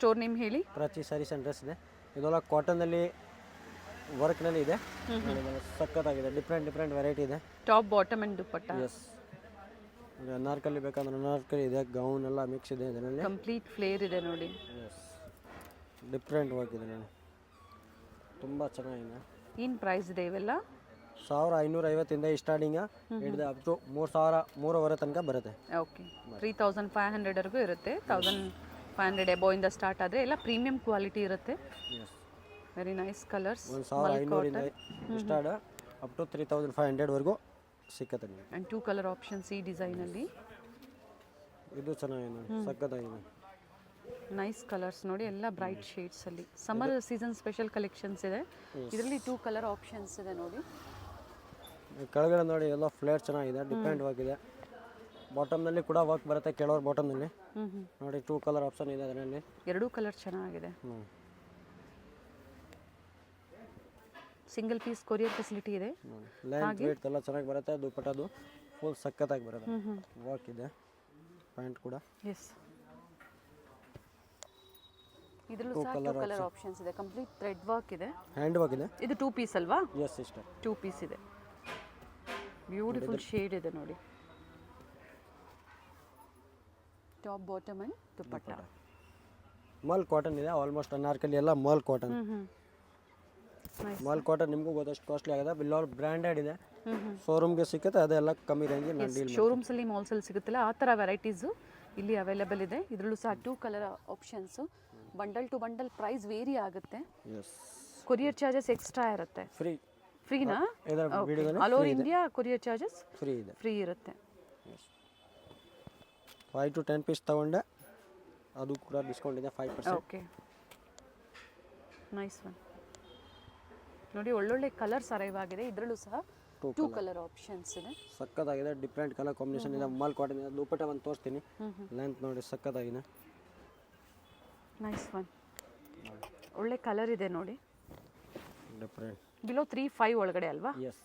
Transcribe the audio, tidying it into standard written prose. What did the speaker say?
Store name ಹೇಳಿ. Prachi saris and dress ಇದೆ. ಇದೆಲ್ಲ ಕಾಟನಲ್ಲಿ ವರ್ಕ್ನಲ್ಲಿ ಇದೆ. ಸಖತ್ತಾಗಿದೆ. ಡಿಫ್ರೆಂಟ್ ವೆರೈಟಿ ಇದೆ. Top bottom and dupatta. Yes, anarkali ಬೇಕಂದ್ರೆ ಅನಾರ್ಕಲಿ ಇದೆ. ಗೌನ್ ಎಲ್ಲ ಮಿಕ್ಸ್ ಇದೆ ಇದರಲ್ಲಿ. ಕಂಪ್ಲೀಟ್ ಫ್ಲೇರ್ ಇದೆ ನೋಡಿ. ಎಸ್, ಡಿಫ್ರೆಂಟ್ ವರ್ಕ್ ಇದೆ ನೋಡಿ, ತುಂಬ ಚೆನ್ನಾಗಿದೆ. ಏನು ಪ್ರೈಸ್ ಇದೆ ಇವೆಲ್ಲ? 1550 ಸ್ಟಾರ್ಟಿಂಗ್ ಹಿಡಿದು ಅಪ್ ಟು 3000 ತನಕ ಬರುತ್ತೆ. ಓಕೆ, 3500ವರೆಗೂ ಇರುತ್ತೆ. 1500 ಎಬೋ ಇಂದ ಸ್ಟಾರ್ಟ್ ಆದರೆ ಎಲ್ಲ ಪ್ರೀಮಿಯಂ ಕ್ವಾಲಿಟಿ ಇರುತ್ತೆ. Very nice colours. 1500 start up to 3500ವರೆಗೂ ಸಿಕ್ಕತ್ತೆ ನಿಮಗೆ. ಆ್ಯಂಡ್ 2 ಕಲರ್ ಆಪ್ಷನ್ಸ್ ಈ ಡಿಸೈನಲ್ಲಿ. ಇದು ಚೆನ್ನಾಗಿದೆ ನೋಡಿ, ಸಖತ್ತಾಗಿದೆ. ನೈಸ್ ಕಲರ್ಸ್ ನೋಡಿ, ಎಲ್ಲ ಬ್ರೈಟ್ ಶೇಡ್ಸಲ್ಲಿ. ಸಮ್ಮರ್ ಸೀಸನ್ ಸ್ಪೆಷಲ್ ಕಲೆಕ್ಷನ್ಸ್ ಇದೆ. ಇದರಲ್ಲಿ 2 ಕಲರ್ ಆಪ್ಷನ್ಸ್ ಇದೆ ನೋಡಿ. ಕೆಳಗಡೆ ನೋಡಿ ಎಲ್ಲ ಫ್ಲೇರ್ ಚೆನ್ನಾಗಿದೆ, ಡಿಫ್ರೆಂಟ್ ವರ್ಕ್ ಇದೆ. ಬಾಟಮ್ನಲ್ಲಿ ಕೂಡ ವರ್ಕ್ ಬರುತ್ತೆ, ಕೆಳವರ ಬಾಟಮ್ನಲ್ಲಿ ನೋಡಿ 2 ಕಲರ್ ಆಪ್ಷನ್ ಇದೆ ಅದರಲ್ಲಿ. 2 ಕಲರ್ ಚೆನ್ನಾಗಿದೆ. ಸಿಂಗಲ್ ಪೀಸ್ ಕೊರಿಯರ್ ಫೆಸಿಲಿಟಿ ಇದೆ. ಲೆಂತ್ ವೇಟ್ ಎಲ್ಲ ಚೆನ್ನಾಗಿ ಬರುತ್ತೆ. ದುಪ್ಪಟ್ಟದು ಫುಲ್ ಸಖತ್ತಾಗಿ ಬರುತ್ತೆ. ವರ್ಕ್ ಇದೆ. ಪ್ಯಾಂಟ್ ಕೂಡ ಎಸ್, ಇದರಲ್ಲೂ ಸಹ 2 ಕಲರ್ ಆಪ್ಷನ್ಸ್ ಇದೆ. ಕಂಪ್ಲೀಟ್ ಥ್ರೆಡ್ ವರ್ಕ್ ಇದೆ, ಹ್ಯಾಂಡ್ ವರ್ಕ್ ಇದೆ. ಇದು 2 ಪೀಸ್ ಅಲ್ವಾ? ಎಸ್ ಸಿಸ್ಟರ್, 2 ಪೀಸ್ ಇದೆ. ಬ್ಯೂಟಿಫುಲ್ ಶೇಡ್ ಇದೆ ನೋಡಿ. Top bottom and dupatta. Mul cotton ಇದೆ. ಆಲ್ಮೋಸ್ಟ್ ಅನಾರ್ಕಲಿ ಎಲ್ಲ ಮಲ್ ಕಾಟನ್. ಮಲ್ ಕಾಟನ್ ನಿಮಗೂ ಗೊತ್ತಷ್ಟು ಕಾಸ್ಟ್ಲಿ ಆಗಿದೆ. ಬಿಲ್ಲೋಲ್ ಬ್ರ್ಯಾಂಡೆಡ್ ಇದೆ. ಶೋರೂಮ್ಗೆ ಸಿಕ್ಕತ್ತೆ, ಅದೆಲ್ಲ ಕಮ್ಮಿ ರೇಂಜ್ ನಾನು ಡೀಲ್ ಮಾಡ್ತೀನಿ. ಶೋರೂಮ್ಸಲ್ಲಿ ಮಾಲ್ಸಲ್ಲಿ ಸಿಗುತ್ತಲ್ಲ ಆ ಥರ ವೆರೈಟೀಸು ಇಲ್ಲಿ ಅವೈಲೇಬಲ್ ಇದೆ. ಇದರಲ್ಲೂ ಸಹ 2 colour options. Bundle to bundle price vary ಆಗುತ್ತೆ. ಕೊರಿಯರ್ ಚಾರ್ಜಸ್ ಎಕ್ಸ್ಟ್ರಾ ಇರುತ್ತೆ. ಫ್ರೀನಾ? All over India courier charges free ಇರುತ್ತೆ. 5 to 10 ಪೀಸ್ ತಗೊಂಡೆ, ಅದು ಕೂಡ ಡಿಸ್ಕೌಂಟ್ ಇದೆ 5%. ಓಕೆ, ನೈಸ್ ಒನ್ ನೋಡಿ. ಒಳ್ಳೊಳ್ಳೆ ಕಲರ್ಸ್ ಅರೈವ್ ಆಗಿದೆ. ಇದರಲ್ಲೂ ಸಹ 2 ಕಲರ್ ಆಪ್ಷನ್ಸ್ ಇದೆ. ಸಖತ್ತಾಗಿದೆ. ಡಿಫ್ರೆಂಟ್ ಕಲರ್ ಕಾಂಬಿನೇಷನ್ ಇದೆ. ಮಲ್ ಕಾಟನ್ ಇದೆ. ದುಪ್ಪಟ್ಟ ಒಂದು ತೋರಿಸ್ತೀನಿ. ಲೆಂತ್ ನೋಡಿ ಸಖತ್ತಾಗಿದೆ. Nice one. ಒಳ್ಳೆ ಕಲರ್ ಇದೆ ನೋಡಿ. ಡಿಫ್ರೆಂಟ್. ಬಿಲೋ 3-5 ಒಳಗಡೆ ಅಲ್ವಾ? ಎಸ್.